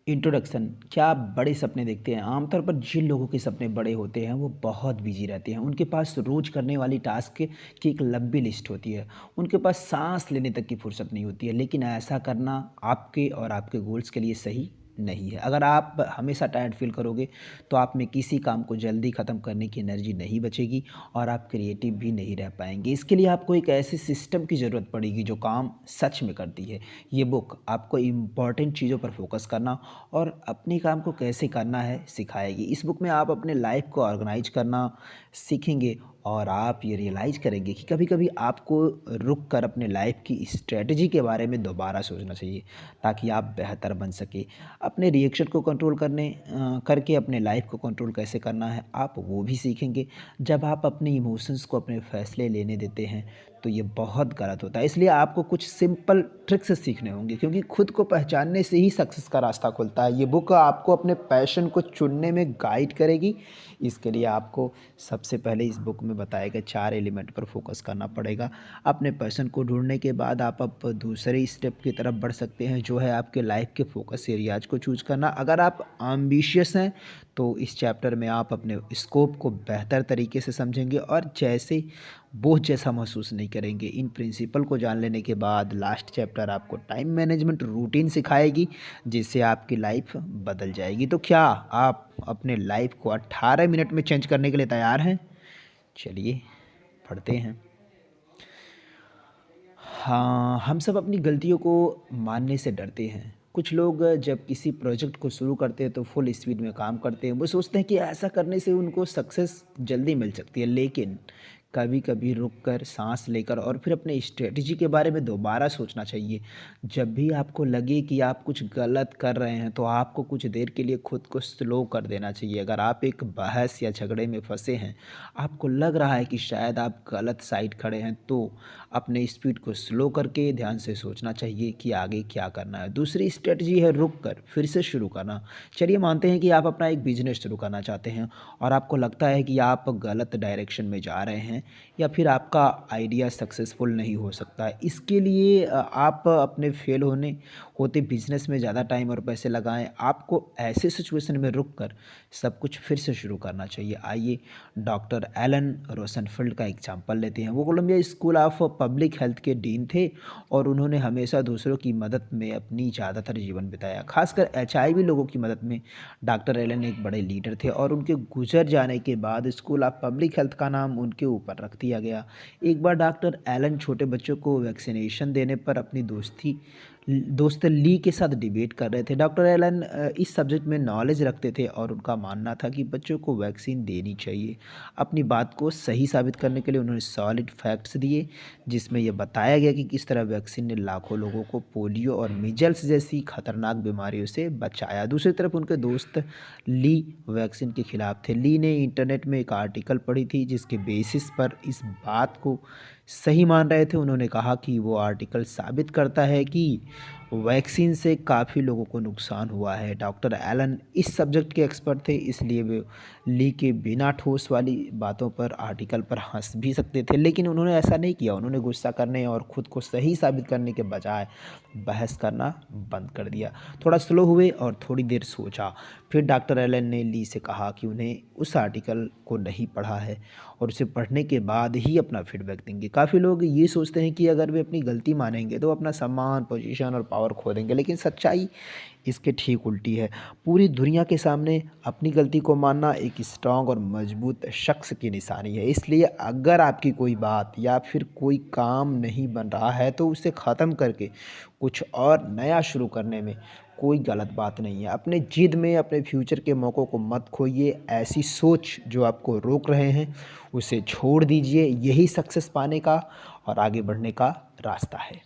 Introduction. क्या आप बड़े सपने देखते हैं? आमतौर पर जिन लोगों के सपने बड़े होते हैं वो बहुत बिजी रहते हैं। उनके पास रोज करने वाली टास्क की एक लंबी लिस्ट होती है। उनके पास सांस लेने तक की फुर्सत नहीं होती है। लेकिन ऐसा करना आपके और आपके गोल्स के लिए सही नहीं है। अगर आप हमेशा टायर्ड फील करोगे तो आप में किसी काम को जल्दी ख़त्म करने की एनर्जी नहीं बचेगी और आप क्रिएटिव भी नहीं रह पाएंगे। इसके लिए आपको एक ऐसे सिस्टम की ज़रूरत पड़ेगी जो काम सच में करती है। ये बुक आपको इम्पॉर्टेंट चीज़ों पर फोकस करना और अपने काम को कैसे करना है सिखाएगी। इस बुक में आप अपने लाइफ को ऑर्गेनाइज करना सीखेंगे और आप ये रियलाइज़ करेंगे कि कभी-कभी आपको रुक कर अपने लाइफ की स्ट्रैटेजी के बारे में दोबारा सोचना चाहिए ताकि आप बेहतर बन सके। अपने रिएक्शन को कंट्रोल करके अपने लाइफ को कंट्रोल कैसे करना है आप वो भी सीखेंगे। जब आप अपने इमोशंस को अपने फैसले लेने देते हैं तो ये बहुत गलत होता है। इसलिए आपको कुछ सिंपल ट्रिक्स सीखने होंगे क्योंकि खुद को पहचानने से ही सक्सेस का रास्ता खुलता है। ये बुक आपको अपने पैशन को चुनने में गाइड करेगी। इसके लिए आपको सबसे पहले इस बुक में बताए गए 4 एलिमेंट पर फोकस करना पड़ेगा। अपने पैशन को ढूँढने के बाद आप अब दूसरे स्टेप की तरफ बढ़ सकते हैं जो है आपके लाइफ के फोकस एरियाज़ को चूज़ करना। अगर आप एम्बिशियस हैं तो इस चैप्टर में आप अपने स्कोप को बेहतर तरीके से समझेंगे और जैसे बोझ जैसा महसूस नहीं करेंगे। इन प्रिंसिपल को जान लेने के बाद लास्ट चैप्टर आपको टाइम मैनेजमेंट रूटीन सिखाएगी जिससे आपकी लाइफ बदल जाएगी। तो क्या आप अपने लाइफ को 18 मिनट में चेंज करने के लिए तैयार हैं? चलिए पढ़ते हैं। हाँ, हम सब अपनी गलतियों को मानने से डरते हैं। कुछ लोग जब किसी प्रोजेक्ट को शुरू करते हैं तो फुल स्पीड में काम करते हैं। वो सोचते हैं कि ऐसा करने से उनको सक्सेस जल्दी मिल सकती है। लेकिन कभी-कभी रुक कर साँस लेकर और फिर अपने स्ट्रेटजी के बारे में दोबारा सोचना चाहिए। जब भी आपको लगे कि आप कुछ गलत कर रहे हैं तो आपको कुछ देर के लिए खुद को स्लो कर देना चाहिए। अगर आप एक बहस या झगड़े में फँसे हैं, आपको लग रहा है कि शायद आप गलत साइड खड़े हैं तो अपने स्पीड को स्लो करके ध्यान से सोचना चाहिए कि आगे क्या करना है। दूसरी स्ट्रेटजी है रुक कर फिर से शुरू करना। चलिए मानते हैं कि आप अपना एक बिजनेस शुरू करना चाहते हैं और आपको लगता है कि आप गलत डायरेक्शन में जा रहे हैं या फिर आपका आइडिया सक्सेसफुल नहीं हो सकता है। इसके लिए आप अपने फेल होते बिजनेस में ज़्यादा टाइम और पैसे लगाएं। आपको ऐसे सिचुएशन में रुक कर सब कुछ फिर से शुरू करना चाहिए। आइए डॉक्टर एलन रोसेनफील्ड का एग्जांपल लेते हैं। वो Columbia school of public health के डीन थे और उन्होंने हमेशा दूसरों की मदद में अपनी ज़्यादातर जीवन बिताया, खासकर एचआईवी लोगों की मदद में। डॉक्टर एलन एक बड़े लीडर थे और उनके गुजर जाने के बाद स्कूल ऑफ पब्लिक हेल्थ का नाम उनके ऊपर रख दिया गया। एक बार डॉक्टर एलन छोटे बच्चों को वैक्सीनेशन देने पर अपनी दोस्त ली के साथ डिबेट कर रहे थे। डॉक्टर एलन इस सब्जेक्ट में नॉलेज रखते थे और उनका मानना था कि बच्चों को वैक्सीन देनी चाहिए। अपनी बात को सही साबित करने के लिए उन्होंने सॉलिड फैक्ट्स दिए जिसमें यह बताया गया कि किस तरह वैक्सीन ने लाखों लोगों को पोलियो और मीजल्स जैसी खतरनाक बीमारियों से बचाया। दूसरी तरफ उनके दोस्त ली वैक्सीन के खिलाफ थे। ली ने इंटरनेट में एक आर्टिकल पढ़ी थी जिसके बेसिस पर इस बात को सही मान रहे थे। उन्होंने कहा कि वो आर्टिकल साबित करता है कि वैक्सीन से काफ़ी लोगों को नुकसान हुआ है। डॉक्टर एलन इस सब्जेक्ट के एक्सपर्ट थे इसलिए वे ली के बिना ठोस वाली बातों पर आर्टिकल पर हंस भी सकते थे, लेकिन उन्होंने ऐसा नहीं किया। उन्होंने गुस्सा करने और ख़ुद को सही साबित करने के बजाय बहस करना बंद कर दिया। थोड़ा स्लो हुए और थोड़ी देर सोचा। फिर डॉक्टर एलन ने ली से कहा कि उन्हें उस आर्टिकल को नहीं पढ़ा है और उसे पढ़ने के बाद ही अपना फीडबैक देंगे। काफ़ी लोग ये सोचते हैं कि अगर वे अपनी गलती मानेंगे तो अपना सम्मान, पोजीशन और पावर खो देंगे, लेकिन सच्चाई इसके ठीक उल्टी है। पूरी दुनिया के सामने अपनी गलती को मानना एक स्ट्रांग और मजबूत शख्स की निशानी है। इसलिए अगर आपकी कोई बात या फिर कोई काम नहीं बन रहा है तो उसे ख़त्म करके कुछ और नया शुरू करने में कोई गलत बात नहीं है। अपने जिद में अपने फ्यूचर के मौक़ों को मत खोइए। ऐसी सोच जो आपको रोक रहे हैं उसे छोड़ दीजिए। यही सक्सेस पाने का और आगे बढ़ने का रास्ता है।